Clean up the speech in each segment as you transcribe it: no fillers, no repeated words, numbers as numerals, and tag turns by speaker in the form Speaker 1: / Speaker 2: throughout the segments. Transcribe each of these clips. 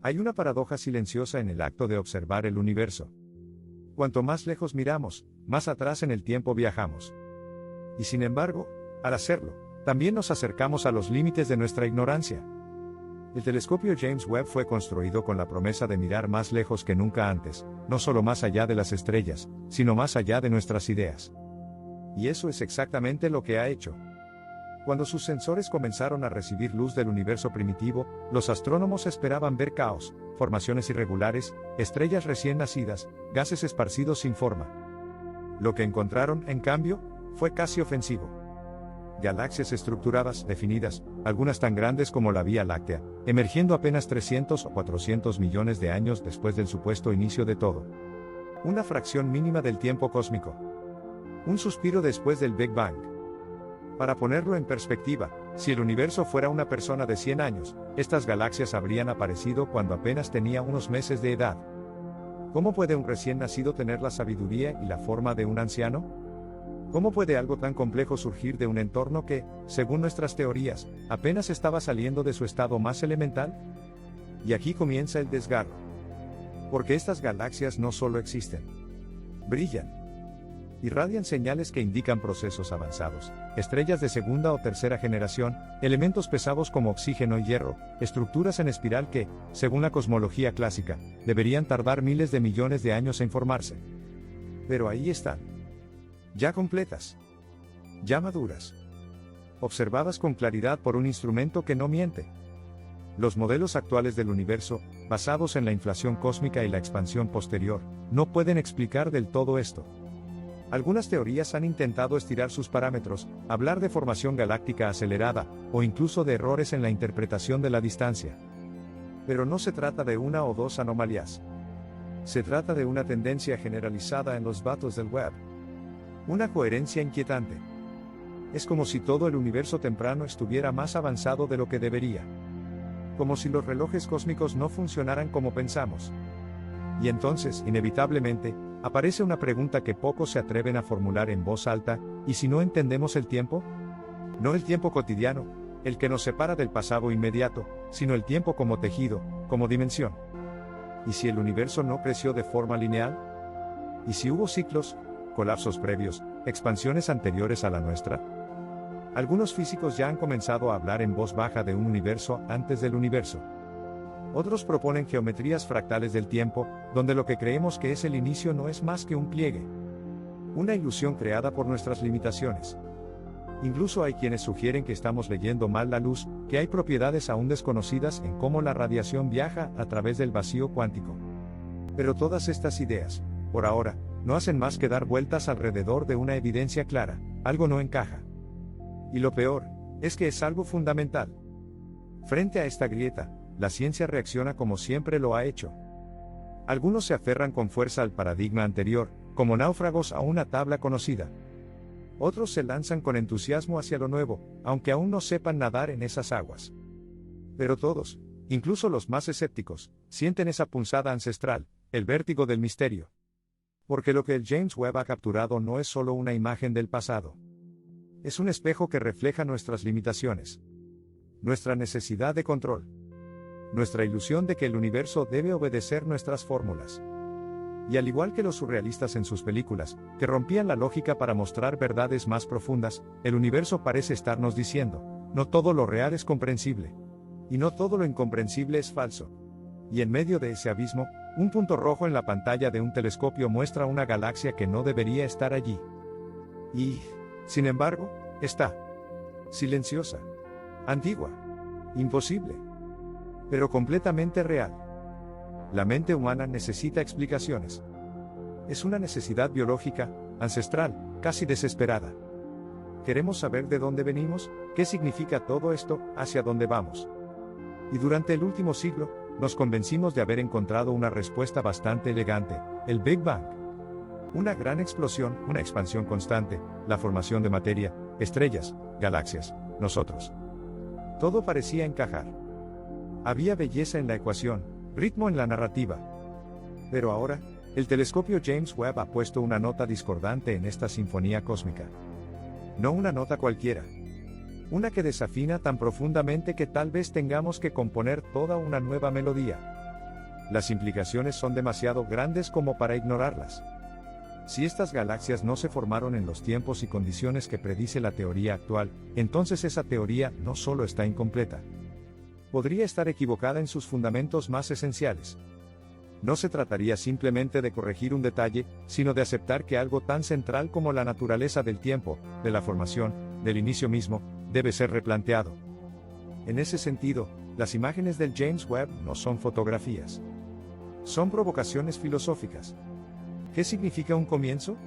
Speaker 1: Hay una paradoja silenciosa en el acto de observar el universo. Cuanto más lejos miramos, más atrás en el tiempo viajamos. Y sin embargo, al hacerlo, también nos acercamos a los límites de nuestra ignorancia. El telescopio James Webb fue construido con la promesa de mirar más lejos que nunca antes, no solo más allá de las estrellas, sino más allá de nuestras ideas. Y eso es exactamente lo que ha hecho. Cuando sus sensores comenzaron a recibir luz del universo primitivo, los astrónomos esperaban ver caos, formaciones irregulares, estrellas recién nacidas, gases esparcidos sin forma. Lo que encontraron, en cambio, fue casi ofensivo. Galaxias estructuradas, definidas, algunas tan grandes como la Vía Láctea, emergiendo apenas 300 o 400 millones de años después del supuesto inicio de todo. Una fracción mínima del tiempo cósmico. Un suspiro después del Big Bang. Para ponerlo en perspectiva, si el universo fuera una persona de 100 años, estas galaxias habrían aparecido cuando apenas tenía unos meses de edad. ¿Cómo puede un recién nacido tener la sabiduría y la forma de un anciano? ¿Cómo puede algo tan complejo surgir de un entorno que, según nuestras teorías, apenas estaba saliendo de su estado más elemental? Y aquí comienza el desgarro. Porque estas galaxias no solo existen, brillan. Irradian señales que indican procesos avanzados, estrellas de segunda o tercera generación, elementos pesados como oxígeno y hierro, estructuras en espiral que, según la cosmología clásica, deberían tardar miles de millones de años en formarse. Pero ahí están. Ya completas. Ya maduras. Observadas con claridad por un instrumento que no miente. Los modelos actuales del universo, basados en la inflación cósmica y la expansión posterior, no pueden explicar del todo esto. Algunas teorías han intentado estirar sus parámetros, hablar de formación galáctica acelerada, o incluso de errores en la interpretación de la distancia. Pero no se trata de una o dos anomalías. Se trata de una tendencia generalizada en los datos del web. Una coherencia inquietante. Es como si todo el universo temprano estuviera más avanzado de lo que debería. Como si los relojes cósmicos no funcionaran como pensamos. Y entonces, inevitablemente, aparece una pregunta que pocos se atreven a formular en voz alta: ¿y si no entendemos el tiempo? No el tiempo cotidiano, el que nos separa del pasado inmediato, sino el tiempo como tejido, como dimensión. ¿Y si el universo no creció de forma lineal? ¿Y si hubo ciclos, colapsos previos, expansiones anteriores a la nuestra? Algunos físicos ya han comenzado a hablar en voz baja de un universo antes del universo. Otros proponen geometrías fractales del tiempo, donde lo que creemos que es el inicio no es más que un pliegue. Una ilusión creada por nuestras limitaciones. Incluso hay quienes sugieren que estamos leyendo mal la luz, que hay propiedades aún desconocidas en cómo la radiación viaja a través del vacío cuántico. Pero todas estas ideas, por ahora, no hacen más que dar vueltas alrededor de una evidencia clara: algo no encaja. Y lo peor, es que es algo fundamental. Frente a esta grieta, la ciencia reacciona como siempre lo ha hecho. Algunos se aferran con fuerza al paradigma anterior, como náufragos a una tabla conocida. Otros se lanzan con entusiasmo hacia lo nuevo, aunque aún no sepan nadar en esas aguas. Pero todos, incluso los más escépticos, sienten esa punzada ancestral, el vértigo del misterio. Porque lo que el James Webb ha capturado no es solo una imagen del pasado. Es un espejo que refleja nuestras limitaciones. Nuestra necesidad de control. Nuestra ilusión de que el universo debe obedecer nuestras fórmulas. Y al igual que los surrealistas en sus películas, que rompían la lógica para mostrar verdades más profundas, el universo parece estarnos diciendo: no todo lo real es comprensible. Y no todo lo incomprensible es falso. Y en medio de ese abismo, un punto rojo en la pantalla de un telescopio muestra una galaxia que no debería estar allí. Y, sin embargo, está. Silenciosa. Antigua. Imposible. Pero completamente real. La mente humana necesita explicaciones. Es una necesidad biológica, ancestral, casi desesperada. Queremos saber de dónde venimos, qué significa todo esto, hacia dónde vamos. Y durante el último siglo, nos convencimos de haber encontrado una respuesta bastante elegante: el Big Bang. Una gran explosión, una expansión constante, la formación de materia, estrellas, galaxias, nosotros. Todo parecía encajar. Había belleza en la ecuación, ritmo en la narrativa. Pero ahora, el telescopio James Webb ha puesto una nota discordante en esta sinfonía cósmica. No una nota cualquiera. Una que desafina tan profundamente que tal vez tengamos que componer toda una nueva melodía. las implicaciones son demasiado grandes como para ignorarlas. Si estas galaxias no se formaron en los tiempos y condiciones que predice la teoría actual, entonces esa teoría no solo está incompleta. Podría estar equivocada en sus fundamentos más esenciales. No se trataría simplemente de corregir un detalle, sino de aceptar que algo tan central como la naturaleza del tiempo, de la formación, del inicio mismo, debe ser replanteado. En ese sentido, las imágenes del James Webb no son fotografías. Son provocaciones filosóficas. ¿Qué significa un comienzo?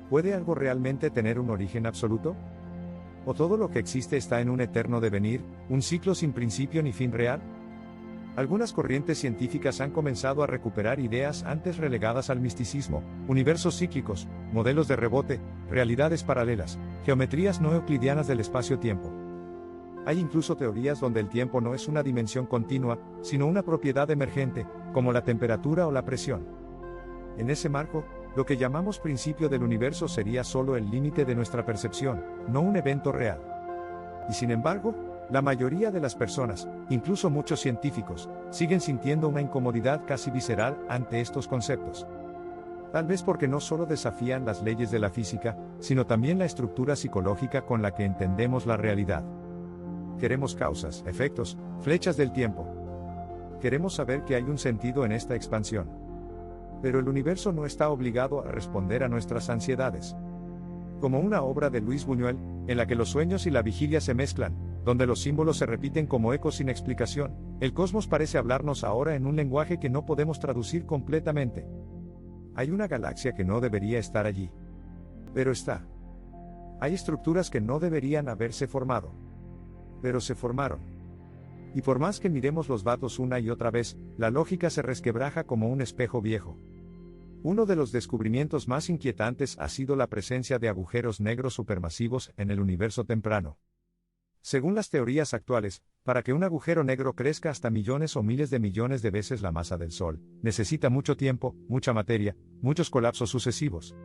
Speaker 1: ¿Puede algo realmente tener un origen absoluto? ¿O todo lo que existe está en un eterno devenir, un ciclo sin principio ni fin real? Algunas corrientes científicas han comenzado a recuperar ideas antes relegadas al misticismo, universos cíclicos, modelos de rebote, realidades paralelas, geometrías no euclidianas del espacio-tiempo. Hay incluso teorías donde el tiempo no es una dimensión continua, sino una propiedad emergente, como la temperatura o la presión. En ese marco, lo que llamamos principio del universo sería solo el límite de nuestra percepción, no un evento real. Y sin embargo, la mayoría de las personas, incluso muchos científicos, siguen sintiendo una incomodidad casi visceral ante estos conceptos. Tal vez porque no solo desafían las leyes de la física, sino también la estructura psicológica con la que entendemos la realidad. Queremos causas, efectos, flechas del tiempo. Queremos saber que hay un sentido en esta expansión. Pero el universo no está obligado a responder a nuestras ansiedades. Como una obra de Luis Buñuel, en la que los sueños y la vigilia se mezclan, donde los símbolos se repiten como ecos sin explicación, el cosmos parece hablarnos ahora en un lenguaje que no podemos traducir completamente. Hay una galaxia que no debería estar allí. Pero está. Hay estructuras que no deberían haberse formado. Pero se formaron. Y por más que miremos los datos una y otra vez, la lógica se resquebraja como un espejo viejo. Uno de los descubrimientos más inquietantes ha sido la presencia de agujeros negros supermasivos en el universo temprano. Según las teorías actuales, para que un agujero negro crezca hasta millones o miles de millones de veces la masa del Sol, necesita mucho tiempo, mucha materia, muchos colapsos sucesivos.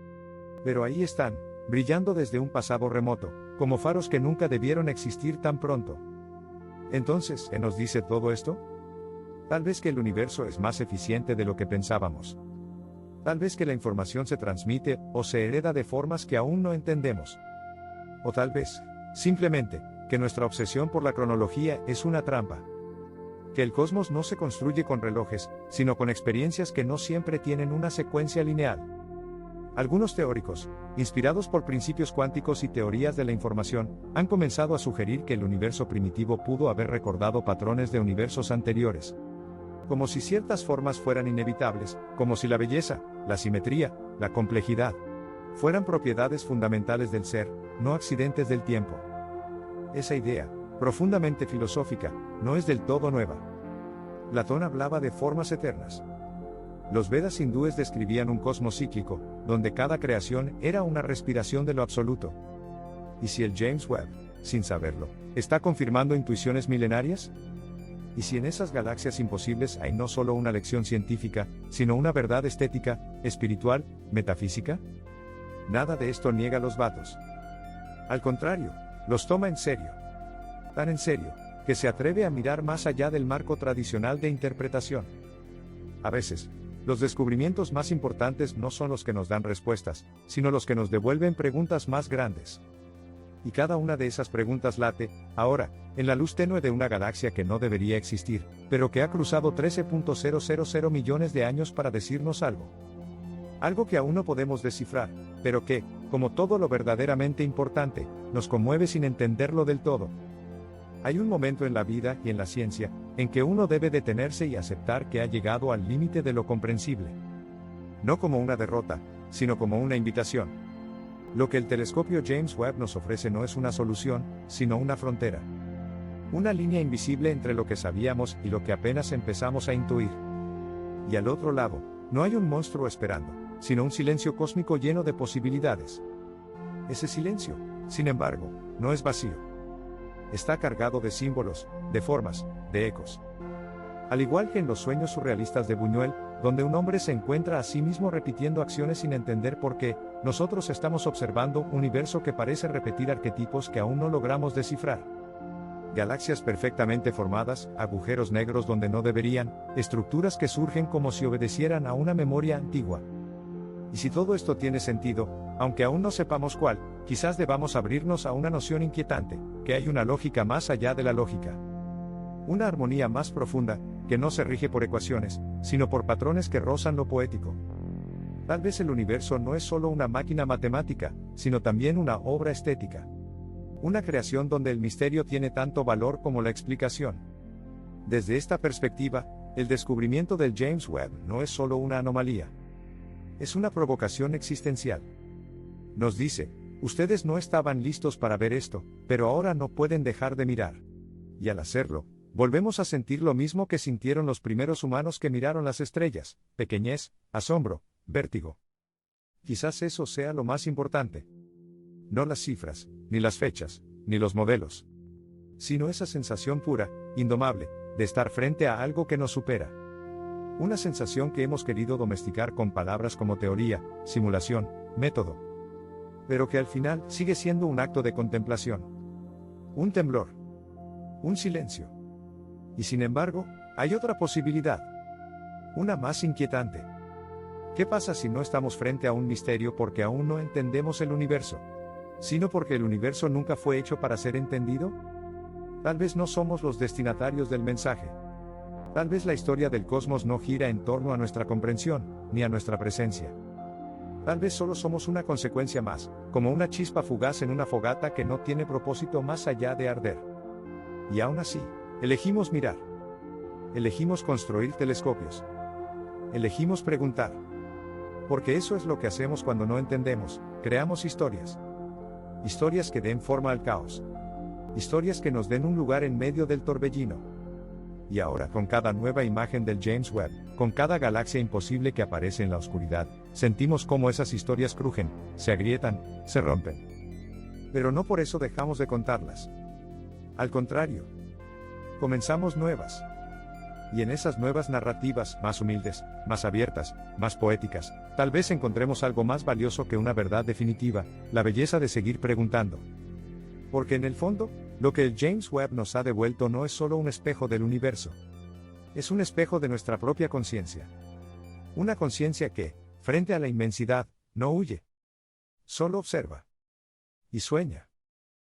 Speaker 1: Pero ahí están, brillando desde un pasado remoto, como faros que nunca debieron existir tan pronto. Entonces, ¿qué nos dice todo esto? Tal vez que el universo es más eficiente de lo que pensábamos. Tal vez que la información se transmite o se hereda de formas que aún no entendemos. O tal vez, simplemente, que nuestra obsesión por la cronología es una trampa. Que el cosmos no se construye con relojes, sino con experiencias que no siempre tienen una secuencia lineal. Algunos teóricos, inspirados por principios cuánticos y teorías de la información, han comenzado a sugerir que el universo primitivo pudo haber recordado patrones de universos anteriores. Como si ciertas formas fueran inevitables, como si la belleza, la simetría, la complejidad, fueran propiedades fundamentales del ser, no accidentes del tiempo. Esa idea, profundamente filosófica, no es del todo nueva. Platón hablaba de formas eternas. Los Vedas hindúes describían un cosmos cíclico, donde cada creación era una respiración de lo absoluto. ¿Y si el James Webb, sin saberlo, está confirmando intuiciones milenarias? ¿Y si en esas galaxias imposibles hay no solo una lección científica, sino una verdad estética, espiritual, metafísica? Nada de esto niega los vatos. Al contrario, los toma en serio. Tan en serio, que se atreve a mirar más allá del marco tradicional de interpretación. A veces, los descubrimientos más importantes no son los que nos dan respuestas, sino los que nos devuelven preguntas más grandes. Y cada una de esas preguntas late, ahora, en la luz tenue de una galaxia que no debería existir, pero que ha cruzado 13.000 millones de años para decirnos algo. Algo que aún no podemos descifrar, pero que, como todo lo verdaderamente importante, nos conmueve sin entenderlo del todo. Hay un momento en la vida y en la ciencia, en que uno debe detenerse y aceptar que ha llegado al límite de lo comprensible. No como una derrota, sino como una invitación. Lo que el telescopio James Webb nos ofrece no es una solución, sino una frontera. Una línea invisible entre lo que sabíamos y lo que apenas empezamos a intuir. Y al otro lado, no hay un monstruo esperando, sino un silencio cósmico lleno de posibilidades. Ese silencio, sin embargo, no es vacío. Está cargado de símbolos, de formas, de ecos. Al igual que en los sueños surrealistas de Buñuel, donde un hombre se encuentra a sí mismo repitiendo acciones sin entender por qué, nosotros estamos observando un universo que parece repetir arquetipos que aún no logramos descifrar. Galaxias perfectamente formadas, agujeros negros donde no deberían, estructuras que surgen como si obedecieran a una memoria antigua. Y si todo esto tiene sentido, aunque aún no sepamos cuál, quizás debamos abrirnos a una noción inquietante, que hay una lógica más allá de la lógica. Una armonía más profunda, que no se rige por ecuaciones, sino por patrones que rozan lo poético. Tal vez el universo no es solo una máquina matemática, sino también una obra estética. Una creación donde el misterio tiene tanto valor como la explicación. Desde esta perspectiva, el descubrimiento del James Webb no es solo una anomalía. Es una provocación existencial. Nos dice, ustedes no estaban listos para ver esto, pero ahora no pueden dejar de mirar. Y al hacerlo, volvemos a sentir lo mismo que sintieron los primeros humanos que miraron las estrellas: pequeñez, asombro, vértigo. Quizás eso sea lo más importante. No las cifras, ni las fechas, ni los modelos. Sino esa sensación pura, indomable, de estar frente a algo que nos supera. Una sensación que hemos querido domesticar con palabras como teoría, simulación, método. Pero que al final sigue siendo un acto de contemplación. Un temblor. Un silencio. Y sin embargo, hay otra posibilidad. Una más inquietante. ¿Qué pasa si no estamos frente a un misterio porque aún no entendemos el universo, sino porque el universo nunca fue hecho para ser entendido? Tal vez no somos los destinatarios del mensaje. Tal vez la historia del cosmos no gira en torno a nuestra comprensión, ni a nuestra presencia. Tal vez solo somos una consecuencia más, como una chispa fugaz en una fogata que no tiene propósito más allá de arder. Y aún así, elegimos mirar. Elegimos construir telescopios. Elegimos preguntar. Porque eso es lo que hacemos cuando no entendemos, creamos historias. Historias que den forma al caos. Historias que nos den un lugar en medio del torbellino. Y ahora, con cada nueva imagen del James Webb, con cada galaxia imposible que aparece en la oscuridad, sentimos cómo esas historias crujen, se agrietan, se rompen. Pero no por eso dejamos de contarlas. Al contrario, comenzamos nuevas. Y en esas nuevas narrativas, más humildes, más abiertas, más poéticas, tal vez encontremos algo más valioso que una verdad definitiva, la belleza de seguir preguntando. Porque en el fondo, lo que el James Webb nos ha devuelto no es solo un espejo del universo. Es un espejo de nuestra propia conciencia. Una conciencia que, frente a la inmensidad, no huye. Solo observa. Y sueña.